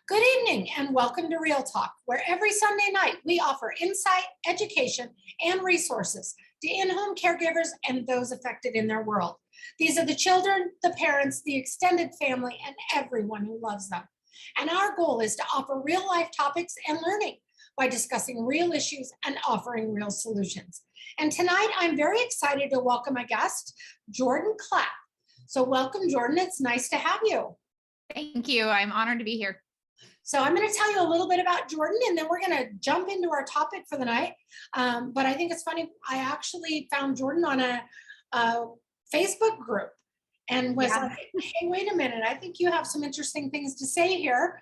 Good evening and welcome to Real Talk, where every Sunday night we offer insight, education, and resources to in-home caregivers and those affected in their world. These are the children, the parents, the extended family, and everyone who loves them. And our goal is to offer real-life topics and learning by discussing real issues and offering real solutions. And tonight I'm very excited to welcome a guest, Jordan Clapp. So welcome, Jordan. It's nice to have you. Thank you. I'm honored to be here. So I'm going to tell you a little bit about Jordan, and then we're going to jump into our topic for the night. But I think it's funny. I actually found Jordan on a Facebook group and was like, hey, wait a minute. I think you have some interesting things to say here.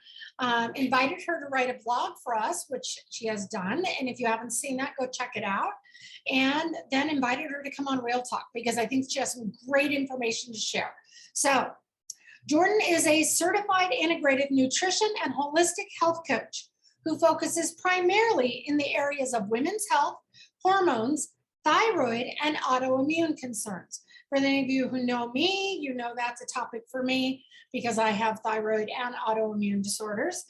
Invited her to write a blog for us, which she has done. And if you haven't seen that, go check it out. And then invited her to come on Real Talk because I think she has some great information to share. So Jordan is a certified integrative nutrition and holistic health coach who focuses primarily in the areas of women's health, hormones, thyroid, and autoimmune concerns. For any of you who know me, you know that's a topic for me because I have thyroid and autoimmune disorders.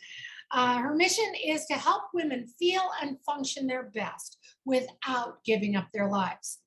Her mission is to help women feel and function their best without giving up their lives.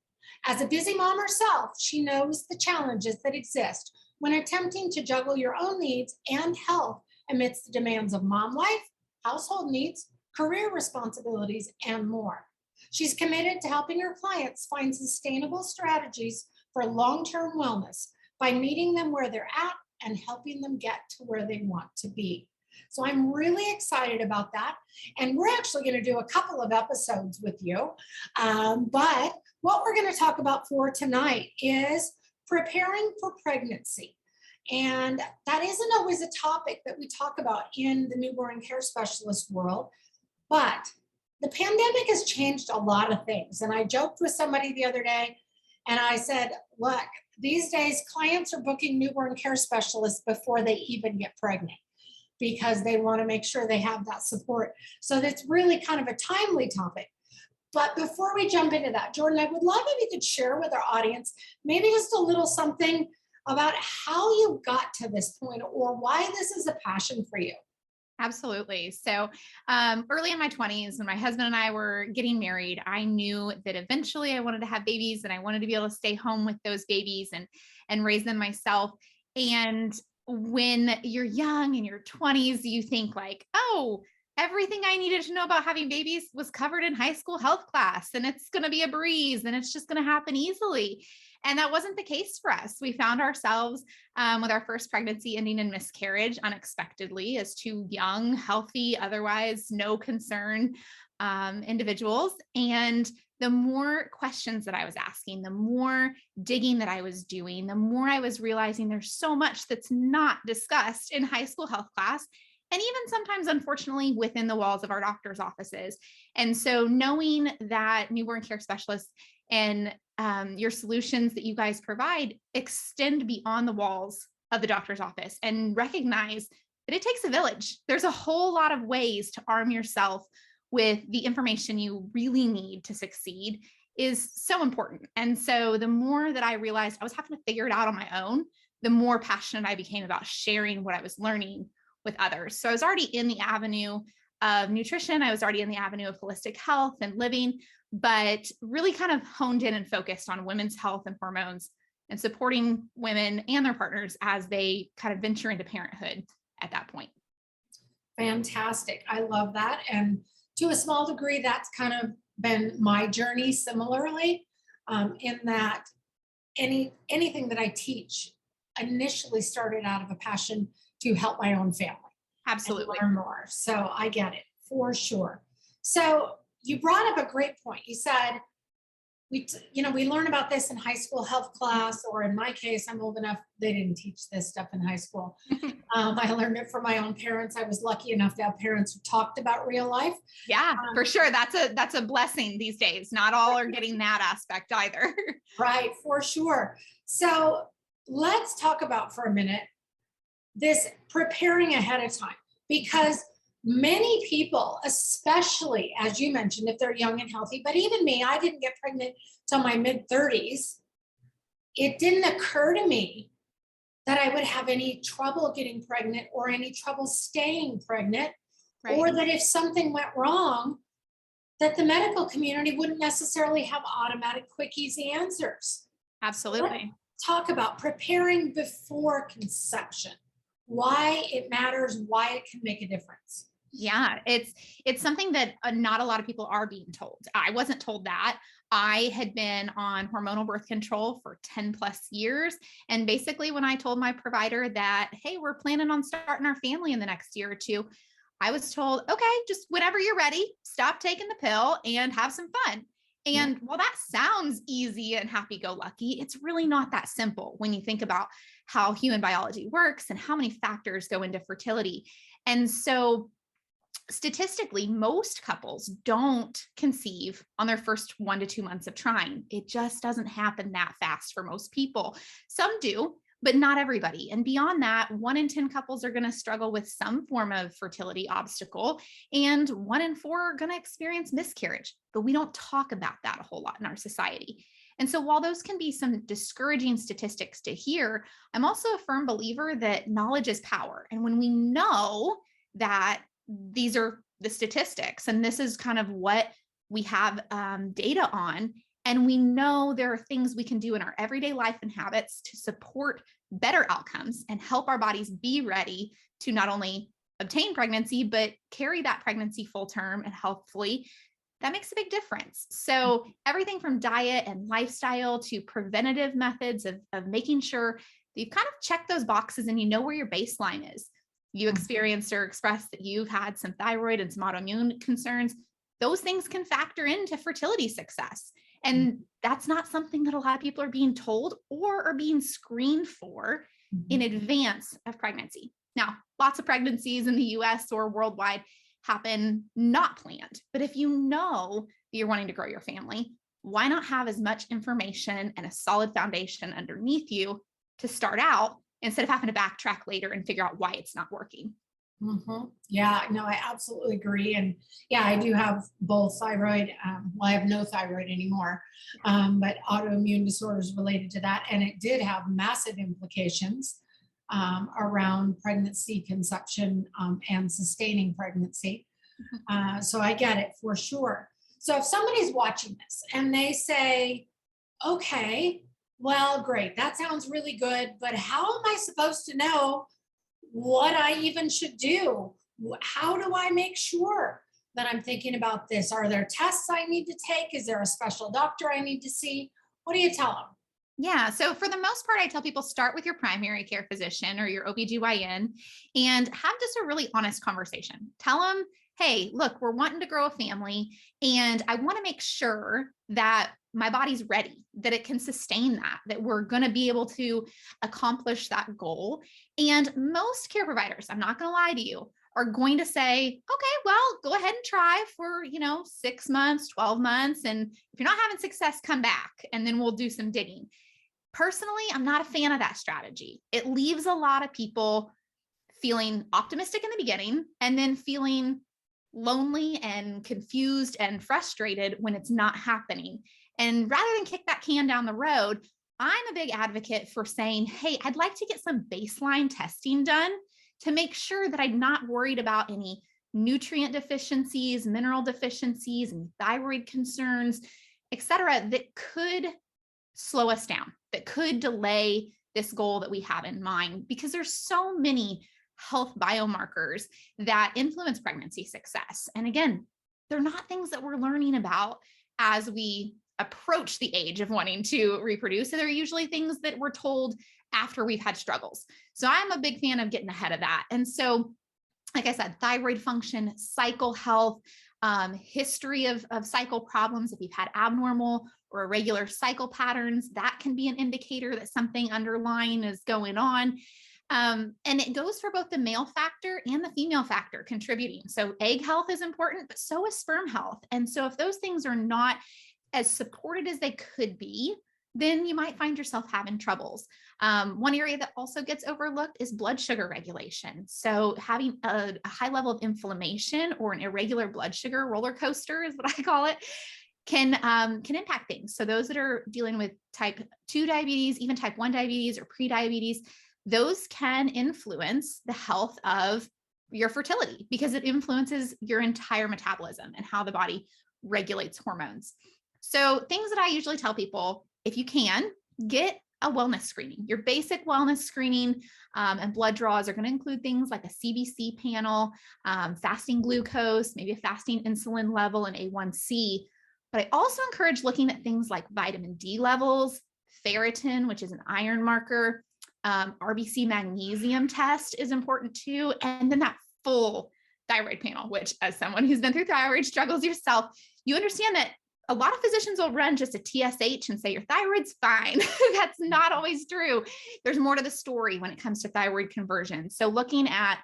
As a busy mom herself, she knows the challenges that exist when attempting to juggle your own needs and health amidst the demands of mom life, household needs, career responsibilities, and more. She's committed to helping her clients find sustainable strategies for long-term wellness by meeting them where they're at and helping them get to where they want to be. So I'm really excited about that. And we're actually going to do a couple of episodes with you. But what we're going to talk about for tonight is preparing for pregnancy. And that isn't always a topic that we talk about in the newborn care specialist world, but the pandemic has changed a lot of things. And I joked with somebody the other day and I said, look, these days clients are booking newborn care specialists before they even get pregnant because they want to make sure they have that support. So that's really kind of a timely topic. But before we jump into that, Jordan, I would love if you could share with our audience maybe just a little something about how you got to this point or why this is a passion for you. Absolutely. So early in my 20s, when my husband and I were getting married, I knew that eventually I wanted to have babies and I wanted to be able to stay home with those babies and raise them myself. And when you're young in your 20s, you think like, oh, everything I needed to know about having babies was covered in high school health class, and it's going to be a breeze and it's just going to happen easily. And that wasn't the case for us. We found ourselves with our first pregnancy ending in miscarriage unexpectedly as two young, healthy, otherwise no concern individuals. And the more questions that I was asking, the more digging that I was doing, the more I was realizing there's so much that's not discussed in high school health class. And even sometimes, unfortunately, within the walls of our doctor's offices. And so knowing that newborn care specialists and your solutions that you guys provide extend beyond the walls of the doctor's office and recognize that it takes a village. There's a whole lot of ways to arm yourself with the information you really need to succeed is so important. And so the more that I realized I was having to figure it out on my own, the more passionate I became about sharing what I was learning with others. So I was already in the avenue of nutrition. I was already in the avenue of holistic health and living, but really kind of honed in and focused on women's health and hormones and supporting women and their partners as they kind of venture into parenthood at that point. Fantastic. I love that. And to a small degree, that's kind of been my journey similarly, in that anything that I teach initially started out of a passion to help my own family. Absolutely. And learn more. So I get it for sure. So you brought up a great point. You said, we learn about this in high school health class, or in my case, I'm old enough, they didn't teach this stuff in high school. I learned it from my own parents. I was lucky enough to have parents who talked about real life. Yeah, for sure. That's a blessing these days. Not all are getting that aspect either. Right, for sure. So let's talk about for a minute this preparing ahead of time, because many people, especially as you mentioned, if they're young and healthy, but even me, I didn't get pregnant till my mid 30s. It didn't occur to me that I would have any trouble getting pregnant or any trouble staying pregnant, Right. or that if something went wrong, that the medical community wouldn't necessarily have automatic, quick, easy answers. Absolutely. Talk about preparing before conception, why it matters, why it can make a difference. Yeah, it's something that not a lot of people are being told. I wasn't told that. I had been on hormonal birth control for 10 plus years. And basically, when I told my provider that, hey, we're planning on starting our family in the next year or two, I was told, okay, just whenever you're ready, stop taking the pill and have some fun. And while that sounds easy and happy go lucky, it's really not that simple when you think about how human biology works and how many factors go into fertility. And so, statistically, most couples don't conceive on their first 1 to 2 months of trying. It just doesn't happen that fast for most people. Some do, but not everybody. And beyond that, 1 in 10 couples are going to struggle with some form of fertility obstacle, and 1 in 4 are going to experience miscarriage. But we don't talk about that a whole lot in our society. And so while those can be some discouraging statistics to hear, I'm also a firm believer that knowledge is power. And when we know that these are the statistics, and this is kind of what we have data on, and we know there are things we can do in our everyday life and habits to support better outcomes and help our bodies be ready to not only obtain pregnancy, but carry that pregnancy full term and healthfully. That makes a big difference. So everything from diet and lifestyle to preventative methods of making sure that you've kind of checked those boxes and you know where your baseline is. You experienced or expressed that you've had some thyroid and some autoimmune concerns. Those things can factor into fertility success. And that's not something that a lot of people are being told or are being screened for in advance of pregnancy. Now, lots of pregnancies in the US or worldwide happen not planned. But if you know that you're wanting to grow your family, why not have as much information and a solid foundation underneath you to start out instead of having to backtrack later and figure out why it's not working? Yeah, no, I absolutely agree. And yeah, I do have both thyroid. Well, I have no thyroid anymore, but autoimmune disorders related to that. And it did have massive implications around pregnancy, conception, and sustaining pregnancy. So I get it for sure. So if somebody's watching this and they say, okay, well, great, that sounds really good, but how am I supposed to know what I even should do? How do I make sure that I'm thinking about this? Are there tests I need to take? Is there a special doctor I need to see? What do you tell them? Yeah. So for the most part, I tell people start with your primary care physician or your OBGYN and have just a really honest conversation. Tell them, hey, look, we're wanting to grow a family and I want to make sure that my body's ready, that it can sustain that we're going to be able to accomplish that goal. And most care providers, I'm not going to lie to you, are going to say, okay, well, go ahead and try for, 6 months, 12 months. And if you're not having success, come back and then we'll do some digging. Personally, I'm not a fan of that strategy. It leaves a lot of people feeling optimistic in the beginning and then feeling lonely and confused and frustrated when it's not happening. And rather than kick that can down the road, I'm a big advocate for saying, hey, I'd like to get some baseline testing done to make sure that I'm not worried about any nutrient deficiencies, mineral deficiencies, and thyroid concerns, et cetera, that could slow us down, that could delay this goal that we have in mind, because there's so many health biomarkers that influence pregnancy success. And again, they're not things that we're learning about as we approach the age of wanting to reproduce. So they're usually things that we're told after we've had struggles. So I'm a big fan of getting ahead of that. And so, like I said, thyroid function, cycle health, history of cycle problems. If you've had abnormal or irregular cycle patterns, that can be an indicator that something underlying is going on. And it goes for both the male factor and the female factor contributing. So egg health is important, but so is sperm health. And so if those things are not as supported as they could be, then you might find yourself having troubles. One area that also gets overlooked is blood sugar regulation. So having a high level of inflammation or an irregular blood sugar roller coaster is what I call it, can impact things. So those that are dealing with type 2 diabetes, even type 1 diabetes or pre-diabetes, those can influence the health of your fertility because it influences your entire metabolism and how the body regulates hormones. So things that I usually tell people, if you can, get a wellness screening. Your basic wellness screening and blood draws are going to include things like a CBC panel, fasting glucose, maybe a fasting insulin level, and A1C. But I also encourage looking at things like vitamin D levels, ferritin, which is an iron marker, RBC magnesium test is important too. And then that full thyroid panel, which as someone who's been through thyroid struggles yourself, you understand that a lot of physicians will run just a TSH and say your thyroid's fine. That's not always true. There's more to the story when it comes to thyroid conversion. So looking at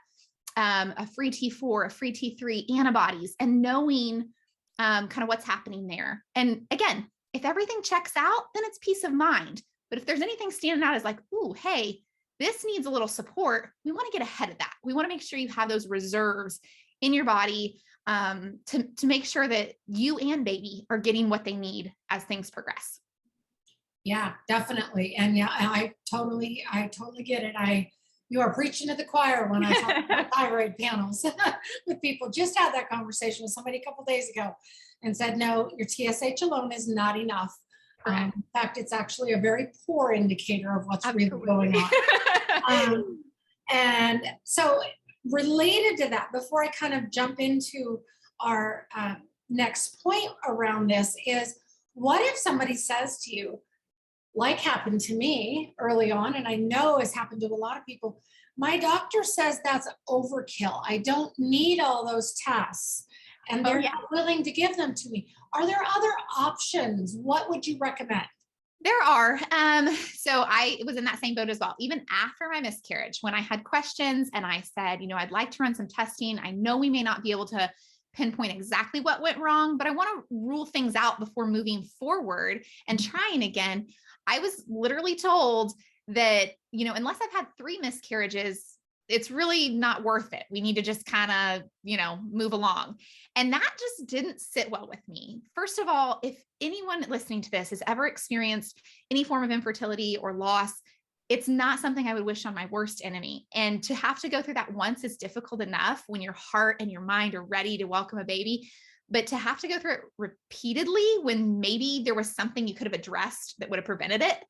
a free T4, a free T3 antibodies and knowing kind of what's happening there. And again, if everything checks out, then it's peace of mind. But if there's anything standing out as like, ooh, hey, this needs a little support, we want to get ahead of that. We want to make sure you have those reserves in your body to make sure that you and baby are getting what they need as things progress. Yeah, definitely. And yeah, I totally get it. You are preaching to the choir when I talk about thyroid panels with people. Just had that conversation with somebody a couple of days ago and said, no, your TSH alone is not enough. In fact, it's actually a very poor indicator of what's really going on. And so related to that, before I kind of jump into our next point around this is, what if somebody says to you, like happened to me early on, and I know has happened to a lot of people, my doctor says that's overkill. I don't need all those tests. And they're not willing to give them to me. Are there other options? What would you recommend? There are. So I was in that same boat as well. Even after my miscarriage, when I had questions and I said, I'd like to run some testing. I know we may not be able to pinpoint exactly what went wrong, but I want to rule things out before moving forward and trying again. I was literally told that, unless I've had 3 miscarriages, it's really not worth it. We need to just kind of, move along. And that just didn't sit well with me. First of all, if anyone listening to this has ever experienced any form of infertility or loss, it's not something I would wish on my worst enemy. And to have to go through that once is difficult enough when your heart and your mind are ready to welcome a baby. But to have to go through it repeatedly when maybe there was something you could have addressed that would have prevented it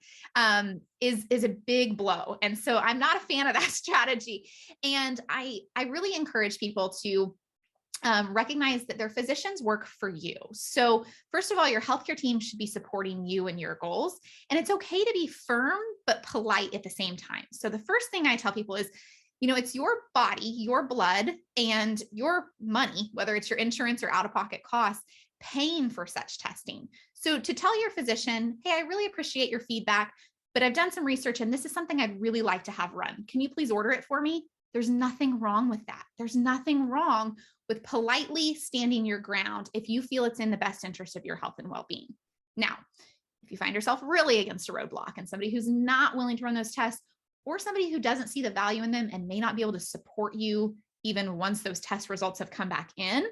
is a big blow. And so I'm not a fan of that strategy. And I really encourage people to recognize that their physicians work for you. So first of all, your healthcare team should be supporting you and your goals. And it's okay to be firm, but polite at the same time. So the first thing I tell people is, it's your body, your blood, and your money, whether it's your insurance or out-of-pocket costs, paying for such testing. So to tell your physician, hey, I really appreciate your feedback, but I've done some research and this is something I'd really like to have run. Can you please order it for me? There's nothing wrong with that. There's nothing wrong with politely standing your ground if you feel it's in the best interest of your health and well-being. Now, if you find yourself really against a roadblock and somebody who's not willing to run those tests, or somebody who doesn't see the value in them and may not be able to support you even once those test results have come back in,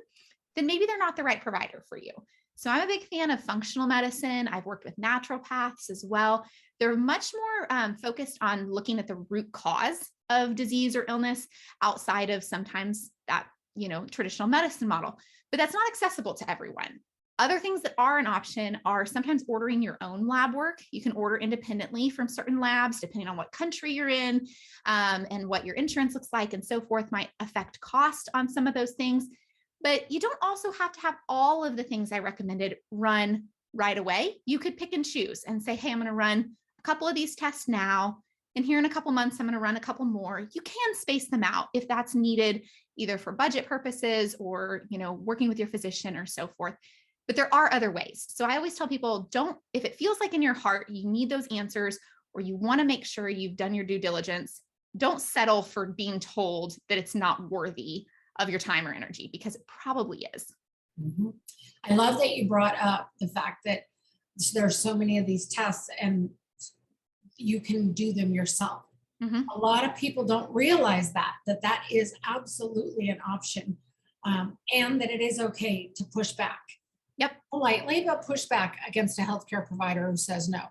then maybe they're not the right provider for you. So I'm a big fan of functional medicine. I've worked with naturopaths as well. They're much more focused on looking at the root cause of disease or illness outside of sometimes that, traditional medicine model, but that's not accessible to everyone. Other things that are an option are sometimes ordering your own lab work. You can order independently from certain labs, depending on what country you're in and what your insurance looks like and so forth might affect cost on some of those things. But you don't also have to have all of the things I recommended run right away. You could pick and choose and say, hey, I'm going to run a couple of these tests now. And here in a couple months, I'm going to run a couple more. You can space them out if that's needed, either for budget purposes or, working with your physician or so forth. But there are other ways. So I always tell people, if it feels like in your heart, you need those answers, or you want to make sure you've done your due diligence, don't settle for being told that it's not worthy of your time or energy, because it probably is. Mm-hmm. I love that you brought up the fact that there's so many of these tests and you can do them yourself. Mm-hmm. A lot of people don't realize that is absolutely an option, and that it is okay to push back. Yep. Politely, but push back against a healthcare provider who says no.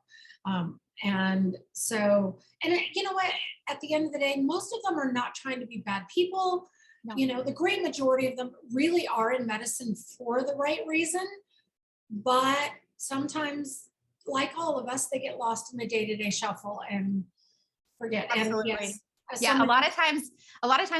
And so, and you know what, at the end of the day, most of them are not trying to be bad people. No. You know, the great majority of them really are in medicine for the right reason, but sometimes, like all of us, they get lost in the day-to-day shuffle and forget. And Absolutely. yes, Yeah, a lot of times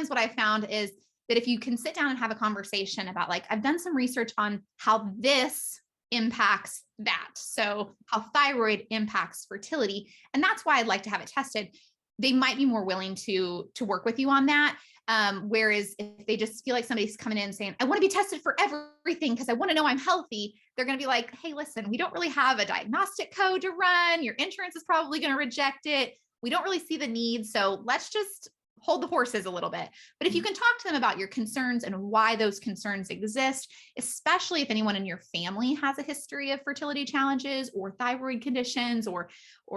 what I found is that if you can sit down and have a conversation about, like, I've done some research on how this impacts that. So how thyroid impacts fertility. And that's why I'd like to have it tested. They might be more willing to work with you on that. Whereas if they just feel like somebody's coming in saying, I want to be tested for everything because I want to know I'm healthy, they're going to be like, hey, listen, we don't really have a diagnostic code to run. Your insurance is probably going to reject it. We don't really see the need. So let's just hold the horses a little bit. But if you can talk to them about your concerns and why those concerns exist, especially if anyone in your family has a history of fertility challenges or thyroid conditions or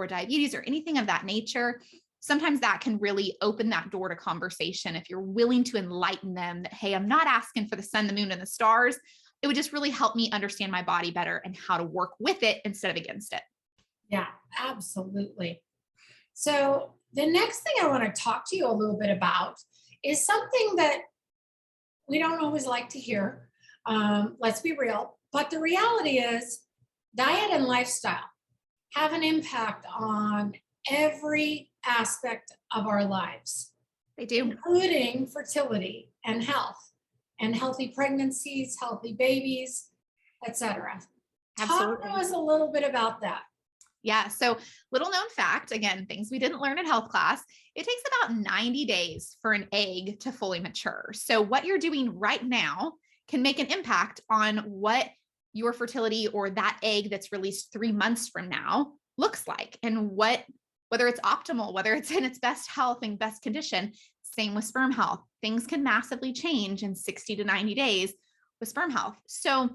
diabetes or anything of that nature, sometimes that can really open that door to conversation. If you're willing to enlighten them that, hey, I'm not asking for the sun, the moon, and the stars. It would just really help me understand my body better and how to work with it instead of against it. Yeah, absolutely. So the next thing I want to talk to you a little bit about is something that we don't always like to hear. Let's be real. But the reality is diet and lifestyle have an impact on every aspect of our lives. They do. Including fertility and health and healthy pregnancies, healthy babies, etc. Talk to Absolutely. us a little bit about that. Yeah. So, little known fact, again, things we didn't learn in health class, it takes about 90 days for an egg to fully mature. So, what you're doing right now can make an impact on what your fertility or that egg that's released 3 months from now looks like, and whether it's optimal, whether it's in its best health and best condition. Same with sperm health. Things can massively change in 60 to 90 days with sperm health. So,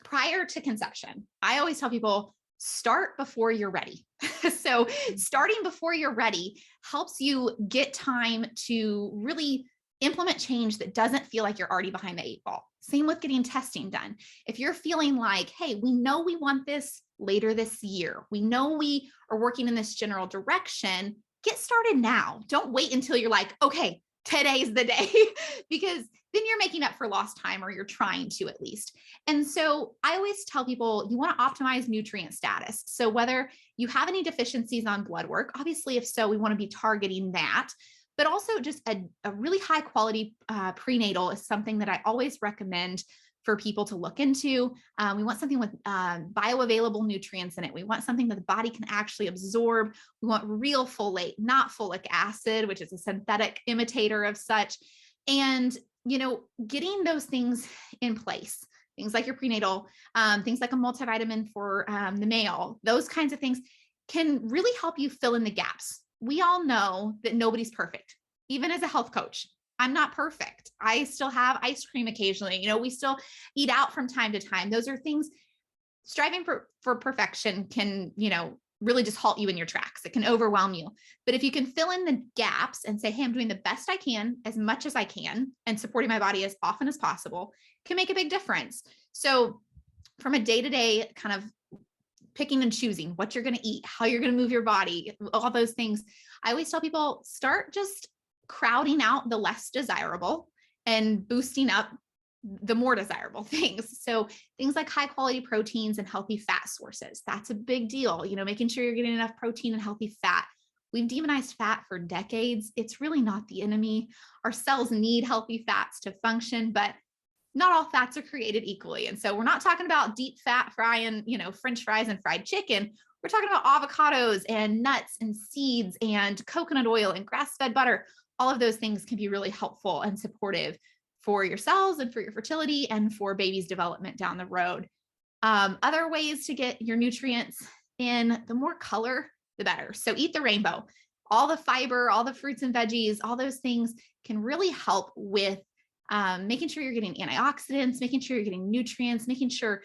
prior to conception, I always tell people, start before you're ready. So starting before you're ready helps you get time to really implement change that doesn't feel like you're already behind the 8 ball. Same with getting testing done. If you're feeling like, hey, we know we want this later this year, we know we are working in this general direction, get started now. Don't wait until you're like, okay, today's the day, because then you're making up for lost time, or you're trying to at least. And so I always tell people, you want to optimize nutrient status. So whether you have any deficiencies on blood work, obviously, if so, we want to be targeting that, but also just a really high quality prenatal is something that I always recommend for people to look into. We want something with bioavailable nutrients in it. We want something that the body can actually absorb. We want real folate, not folic acid, which is a synthetic imitator of such. And, getting those things in place, things like your prenatal, things like a multivitamin for the male, those kinds of things can really help you fill in the gaps. We all know that nobody's perfect. Even as a health coach, I'm not perfect. I still have ice cream occasionally. We still eat out from time to time. Those are things. Striving for perfection can, really just halt you in your tracks. It can overwhelm you. But if you can fill in the gaps and say, hey, I'm doing the best I can, as much as I can, and supporting my body as often as possible, can make a big difference. So from a day-to-day kind of picking and choosing what you're going to eat, how you're going to move your body, all those things, I always tell people, start just crowding out the less desirable and boosting up the more desirable things. So things like high quality proteins and healthy fat sources, that's a big deal. Making sure you're getting enough protein and healthy fat. We've demonized fat for decades. It's really not the enemy. Our cells need healthy fats to function, but not all fats are created equally. And so we're not talking about deep fat frying, French fries and fried chicken. We're talking about avocados and nuts and seeds and coconut oil and grass-fed butter. All of those things can be really helpful and supportive for your cells and for your fertility and for baby's development down the road. Other ways to get your nutrients in, the more color, the better. So eat the rainbow. All the fiber, all the fruits and veggies, all those things can really help with making sure you're getting antioxidants, making sure you're getting nutrients, making sure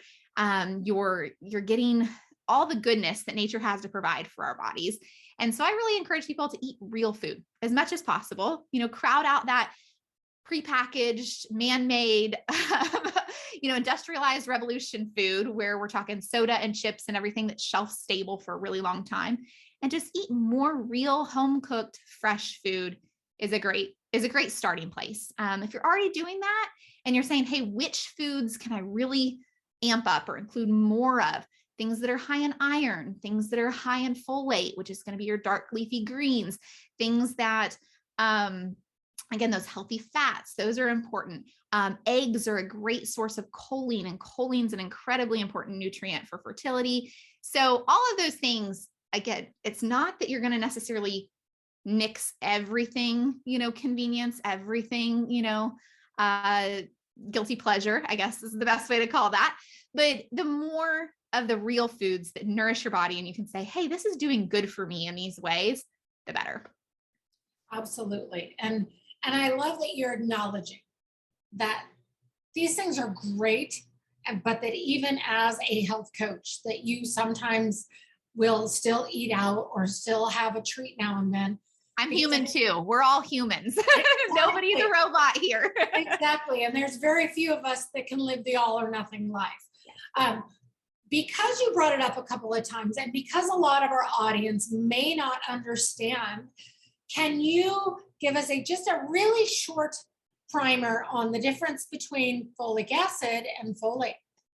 you're getting all the goodness that nature has to provide for our bodies. And so I really encourage people to eat real food as much as possible. Crowd out that prepackaged, man-made, industrialized revolution food where we're talking soda and chips and everything that's shelf stable for a really long time, and just eat more real home cooked fresh food is a great starting place. If you're already doing that and you're saying, hey, which foods can I really amp up or include more of? Things that are high in iron, things that are high in folate, which is going to be your dark leafy greens, things that, again, those healthy fats, those are important. Eggs are a great source of choline, and choline is an incredibly important nutrient for fertility. So all of those things, again, it's not that you're going to necessarily nix everything, convenience, everything, guilty pleasure, I guess is the best way to call that. But the more of the real foods that nourish your body and you can say, hey, this is doing good for me in these ways, the better. Absolutely. And I love that you're acknowledging that these things are great, but that even as a health coach, that you sometimes will still eat out or still have a treat now and then. I'm human too. We're all humans. Exactly. Nobody's a robot here. Exactly. And there's very few of us that can live the all or nothing life. Because you brought it up a couple of times, and because a lot of our audience may not understand, can you give us just a really short primer on the difference between folic acid and folate?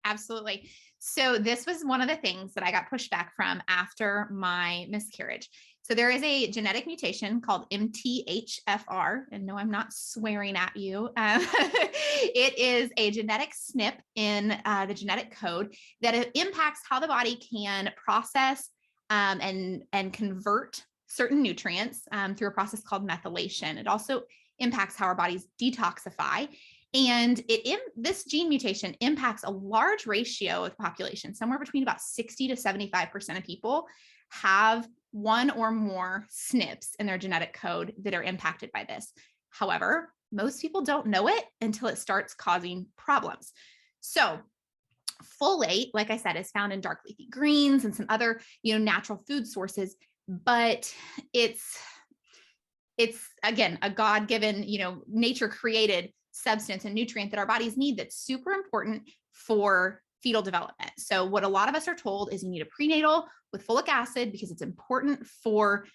Absolutely. So this was one of the things that I got pushed back from after my miscarriage. So there is a genetic mutation called MTHFR, and no, I'm not swearing at you. It is a genetic SNP in the genetic code that it impacts how the body can process and convert certain nutrients through a process called methylation. It also impacts how our bodies detoxify. And this gene mutation impacts a large ratio of the population. Somewhere between about 60 to 75% of people have one or more SNPs in their genetic code that are impacted by this. However, most people don't know it until it starts causing problems. So folate, like I said, is found in dark leafy greens and some other, natural food sources, but it's again, a God-given, nature created substance and nutrient that our bodies need that's super important for fetal development. So what a lot of us are told is you need a prenatal with folic acid because it's important for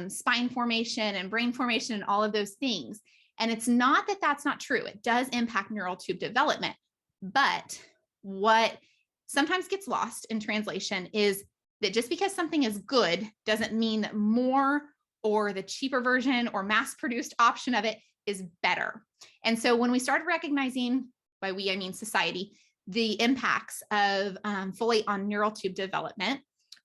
spine formation and brain formation and all of those things. And it's not that that's not true. It does impact neural tube development. But what sometimes gets lost in translation is that just because something is good doesn't mean that more or the cheaper version or mass-produced option of it is better. And so when we started recognizing, by we, I mean society, the impacts of folate on neural tube development,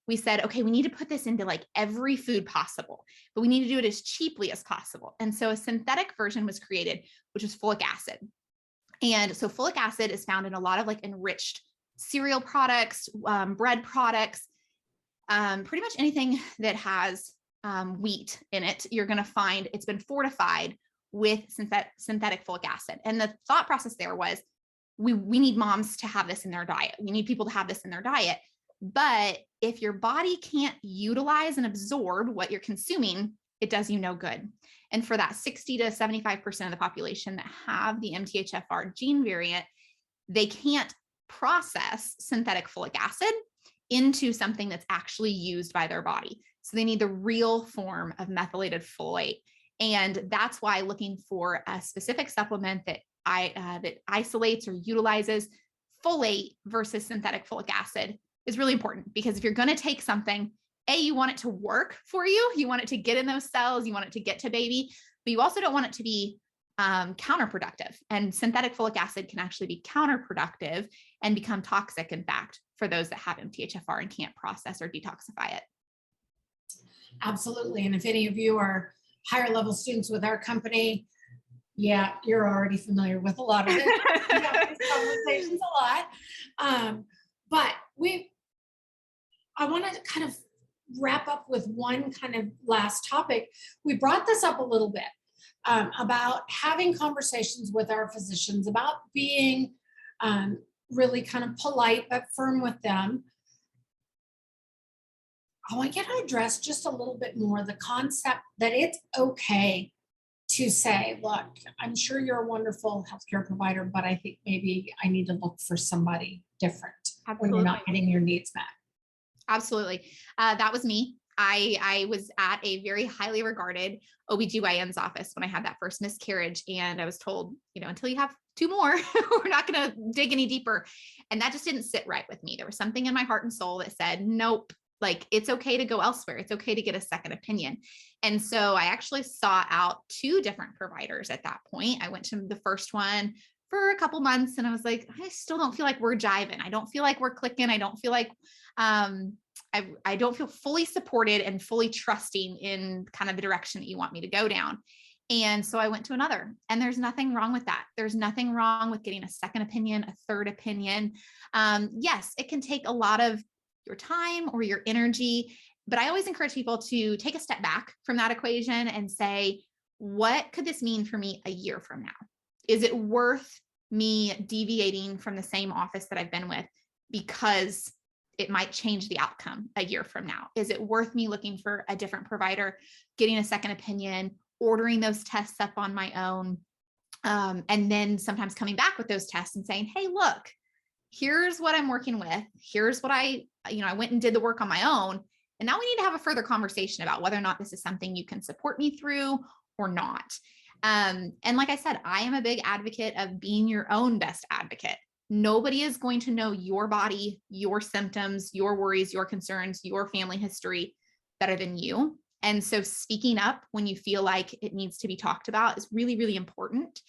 we said, okay, we need to put this into like every food possible, but we need to do it as cheaply as possible. And so a synthetic version was created, which is folic acid. And so folic acid is found in a lot of like enriched cereal products, bread products, pretty much anything that has wheat in it, you're going to find it's been fortified with synthetic folic acid. And the thought process there was, we need moms to have this in their diet. We need people to have this in their diet. But if your body can't utilize and absorb what you're consuming, it does you no good. And for that 60 to 75% of the population that have the MTHFR gene variant, they can't process synthetic folic acid into something that's actually used by their body. So they need the real form of methylated folate. And that's why looking for a specific supplement that that isolates or utilizes folate versus synthetic folic acid is really important, because if you're going to take something, you want it to work for you. You want it to get in those cells. You want it to get to baby, but you also don't want it to be counterproductive. And synthetic folic acid can actually be counterproductive and become toxic, in fact, for those that have MTHFR and can't process or detoxify it. Absolutely. And if any of you are higher level students with our company, you're already familiar with a lot of it. We have these conversations a lot. But I want to kind of wrap up with one kind of last topic. We brought this up a little bit about having conversations with our physicians, about being really kind of polite but firm with them. I want you to address just a little bit more the concept that it's okay to say, look, I'm sure you're a wonderful healthcare provider, but I think maybe I need to look for somebody different when you're not getting your needs met. Absolutely. That was me. I was at a very highly regarded OBGYN's office when I had that first miscarriage. And I was told, until you have two more, we're not going to dig any deeper. And that just didn't sit right with me. There was something in my heart and soul that said, nope, like it's okay to go elsewhere. It's okay to get a second opinion. And so I actually sought out two different providers at that point. I went to the first one for a couple months and I was like, I still don't feel like we're jiving. I don't feel like we're clicking. I don't feel like, I don't feel fully supported and fully trusting in kind of the direction that you want me to go down. And so I went to another, and there's nothing wrong with that. There's nothing wrong with getting a second opinion, a third opinion. Yes, it can take a lot of your time or your energy, but I always encourage people to take a step back from that equation and say, what could this mean for me a year from now? Is it worth me deviating from the same office that I've been with because it might change the outcome a year from now? Is it worth me looking for a different provider, getting a second opinion, ordering those tests up on my own, and then sometimes coming back with those tests and saying, hey, look, here's what I'm working with. Here's what I went and did the work on my own. And now we need to have a further conversation about whether or not this is something you can support me through or not. And like I said, I am a big advocate of being your own best advocate. Nobody is going to know your body, your symptoms, your worries, your concerns, your family history better than you. And so speaking up when you feel like it needs to be talked about is really, really important.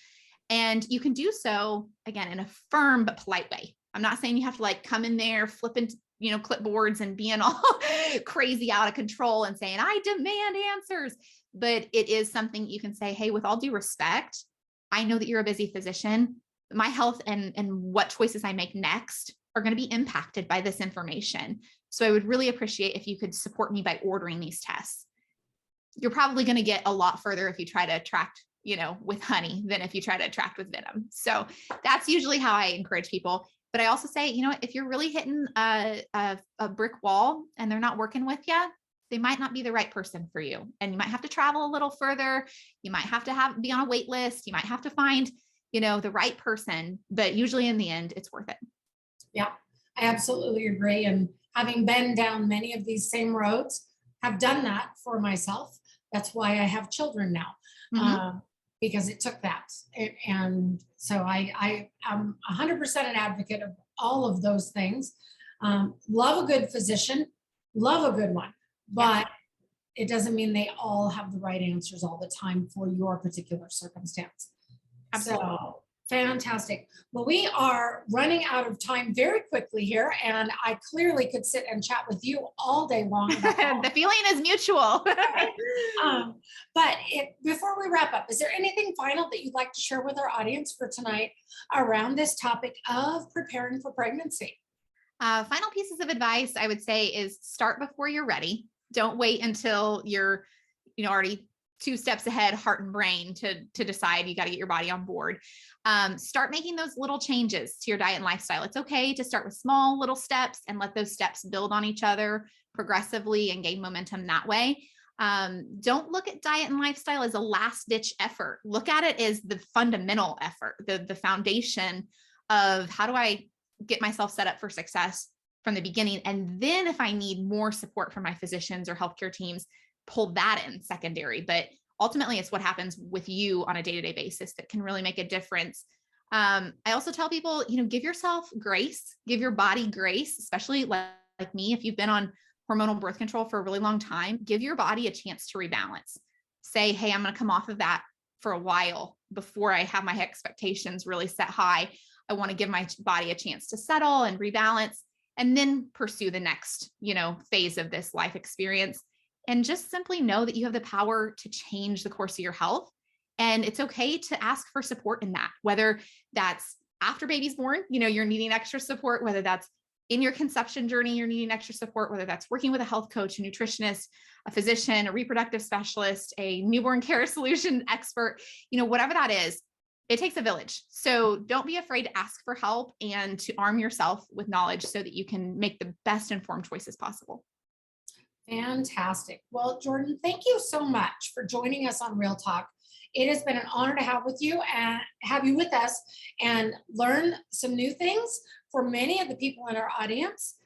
And you can do so, again, in a firm but polite way. I'm not saying you have to like come in there flipping, clipboards and being all crazy out of control and saying, I demand answers. But it is something you can say, hey, with all due respect, I know that you're a busy physician. My health and what choices I make next are going to be impacted by this information. So I would really appreciate if you could support me by ordering these tests. You're probably going to get a lot further if you try to attract, with honey than if you try to attract with venom. So that's usually how I encourage people. But I also say, if you're really hitting a brick wall and they're not working with you, they might not be the right person for you. And you might have to travel a little further. You might have to be on a wait list. You might have to find, the right person, but usually in the end, it's worth it. Yeah, I absolutely agree. And having been down many of these same roads, have done that for myself. That's why I have children now, because it took that. And so I am 100% an advocate of all of those things. Love a good physician, love a good one, but it doesn't mean they all have the right answers all the time for your particular circumstance. Absolutely. So fantastic. Well, we are running out of time very quickly here, and I clearly could sit and chat with you all day long. The feeling is mutual. But before we wrap up, is there anything final that you'd like to share with our audience for tonight around this topic of preparing for pregnancy? Final pieces of advice I would say is start before you're ready. Don't wait until you're, already 2 steps ahead, heart and brain, to decide you got to get your body on board. Start making those little changes to your diet and lifestyle. It's okay to start with small little steps and let those steps build on each other progressively and gain momentum that way. Don't look at diet and lifestyle as a last ditch effort. Look at it as the fundamental effort, the foundation of how do I get myself set up for success from the beginning. And then if I need more support from my physicians or healthcare teams, pull that in secondary. But ultimately, it's what happens with you on a day-to-day basis that can really make a difference. I also tell people, give yourself grace, give your body grace, especially like me, if you've been on hormonal birth control for a really long time, give your body a chance to rebalance. Say, hey, I'm going to come off of that for a while before I have my expectations really set high. I want to give my body a chance to settle and rebalance, and then pursue the next, phase of this life experience. And just simply know that you have the power to change the course of your health. And it's okay to ask for support in that, whether that's after baby's born, you're needing extra support, whether that's in your conception journey, you're needing extra support, whether that's working with a health coach, a nutritionist, a physician, a reproductive specialist, a newborn care solution expert, whatever that is, it takes a village. So don't be afraid to ask for help and to arm yourself with knowledge so that you can make the best informed choices possible. Fantastic. Well, Jordan, thank you so much for joining us on Real Talk. It has been an honor to have you with us and learn some new things for many of the people in our audience.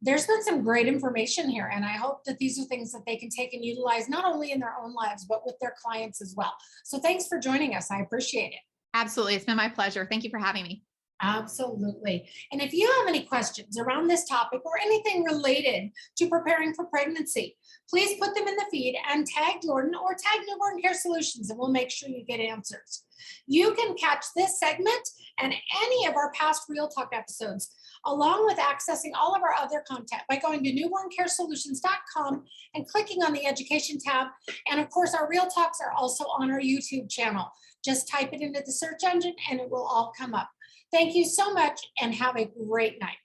There's been some great information here, and I hope that these are things that they can take and utilize not only in their own lives, but with their clients as well. So thanks for joining us. I appreciate it. Absolutely. It's been my pleasure. Thank you for having me. Absolutely. And if you have any questions around this topic or anything related to preparing for pregnancy, please put them in the feed and tag Jordan or tag Newborn Care Solutions, and we'll make sure you get answers. You can catch this segment and any of our past Real Talk episodes, along with accessing all of our other content by going to newborncaresolutions.com and clicking on the education tab. And of course, our Real Talks are also on our YouTube channel. Just type it into the search engine and it will all come up. Thank you so much and have a great night.